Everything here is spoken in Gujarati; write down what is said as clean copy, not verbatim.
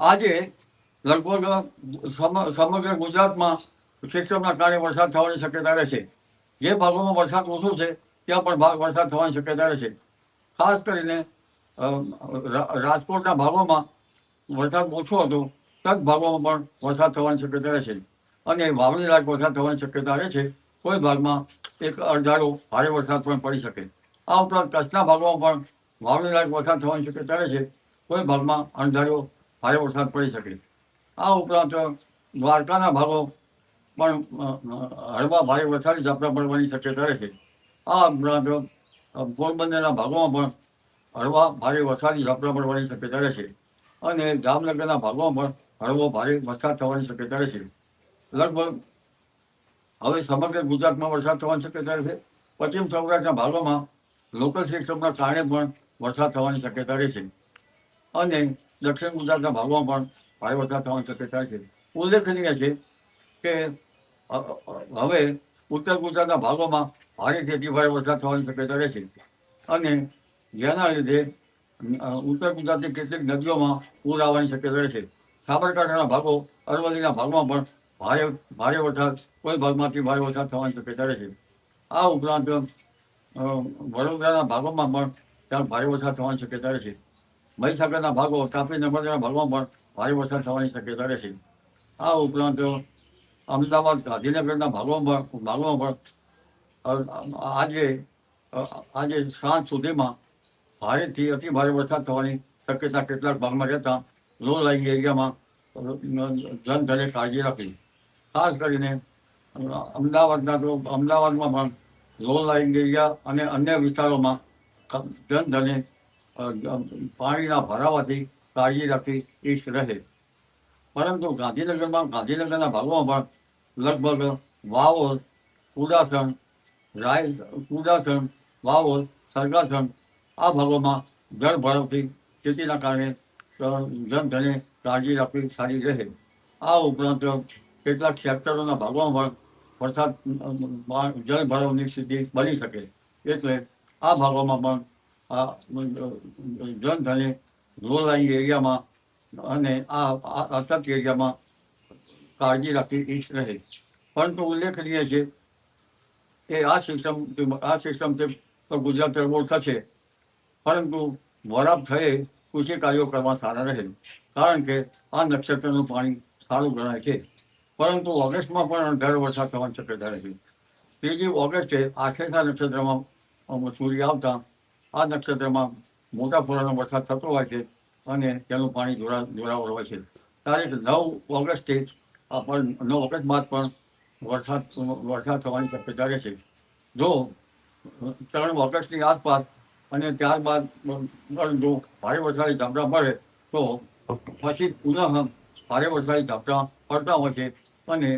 આજે લગભગ સમગ્ર ગુજરાતમાં સિસ્ટમના કારણે વરસાદ થવાની શક્યતા રહેશે. જે ભાગોમાં વરસાદ ઓછો છે ત્યાં પણ વરસાદ થવાની શક્યતા રહેશે. ખાસ કરીને રાજકોટના ભાગોમાં વરસાદ ઓછો હતો તે ભાગોમાં પણ વરસાદ થવાની શક્યતા રહેશે અને વાવણી લાયક વરસાદ થવાની શક્યતા રહે છે. કોઈ ભાગમાં એક અડધારો ભારે વરસાદ પણ પડી શકે. આ ઉપરાંત કચ્છના ભાગોમાં પણ વાવણી લાયક વરસાદ થવાની શક્યતા રહે છે. કોઈ ભાગમાં અણધાર્યો ભારે વરસાદ પડી શકે. આ ઉપરાંત દ્વારકાના ભાગો પણ હળવા ભારે વરસાદી ઝાપટા પડવાની શક્યતા રહે છે. આ ઉપરાંત પોરબંદરના ભાગોમાં પણ હળવા ભારે વરસાદી ઝાપટા પડવાની શક્યતા રહે છે અને જામનગરના ભાગોમાં પણ હળવો ભારે વરસાદ થવાની શક્યતા રહે છે. લગભગ હવે સમગ્ર ગુજરાતમાં વરસાદ થવાની શક્યતા રહે છે. પશ્ચિમ સૌરાષ્ટ્રના ભાગોમાં લોકલ સિસ્ટમના કારણે પણ વરસાદ થવાની શક્યતા રહે છે અને દક્ષિણ ગુજરાતના ભાગોમાં પણ ભારે વરસાદ થવાની શક્યતા છે. ઉલ્લેખનીય છે કે હવે ઉત્તર ગુજરાતના ભાગોમાં ભારેથી અતિભારે વરસાદ થવાની શક્યતા રહે છે અને જેના લીધે ઉત્તર ગુજરાતની કેટલીક નદીઓમાં પૂર આવવાની શક્યતા રહે છે. સાબરકાંઠાના ભાગો, અરવલ્લીના ભાગમાં પણ ભારે વરસાદ, કોઈ ભાગમાંથી ભારે વરસાદ થવાની શક્યતા રહે છે. આ ઉપરાંત વડોદરાના ભાગોમાં પણ ત્યાં ભારે વરસાદ થવાની શક્યતા રહે છે. મહીસાગરના ભાગો, તાપી નર્મદાના ભાગોમાં પણ ભારે વરસાદ થવાની શક્યતા રહેશે. આ ઉપરાંત અમદાવાદ, ગાંધીનગરના ભાગોમાં પણ આજે સાંજ સુધીમાં ભારેથી અતિ ભારે વરસાદ થવાની શક્યતા કેટલાક ભાગમાં રહેતા લો લાઇંગ એરિયામાં જનધને કાળજી રાખવી. ખાસ કરીને અમદાવાદમાં પણ લો લાઇંગ એરિયા અને અન્ય વિસ્તારોમાં જનધને પાણીના ભરાવાથી કાળજી રાખવી ઈષ્ટ રહે. પરંતુ ગાંધીનગરના ભાગોમાં પણ લગભગ વાવોલ, કુડાસણ, વાવોલ, સરગાસણ આ ભાગોમાં જળ ભરાવથી ખેતીના કારણે જનધને કાળજી રાખવી સારી રહે. આ ઉપરાંત કેટલાક સેક્ટરોના ભાગોમાં પણ જળ ભરાવની સ્થિતિ બની શકે. એટલે આ ભાગોમાં પણ જનધને લો લાઇંગ એરિયામાં અને આ અટક એરિયામાં કાળજી રાખવી ઈચ્છ રહે. પરંતુ ઉલ્લેખનીય છે કે આ સિસ્ટમથી તો ગુજરાત તરબોળ થશે, પરંતુ વરાપ થયે કૃષિ કાર્યો કરવા સારા રહે. કારણ કે આ નક્ષત્રનું પાણી સારું ગણાય છે. પરંતુ ઓગસ્ટમાં પણ અણધાર્યો વરસાદ થવાની શક્યતા રહે છે. 3 ઓગસ્ટે આશ્લેષા નક્ષત્રમાં સૂર્ય આવતા આ નક્ષત્રમાં મોટા ફોરાનો વરસાદ થતો હોય છે અને તેનું પાણી જોરાવર હોય છે. તારીખ 9 ઓગસ્ટે 9 ઓગસ્ટ બાદ પણ વરસાદ થવાની શક્યતા રહે છે. જો 3 ઓગસ્ટની આસપાસ અને ત્યારબાદ જો ભારે વરસાદી ઝાપટા પડે તો પછી પુનઃ ભારે વરસાદી ઝાપટા પડતા હોય છે અને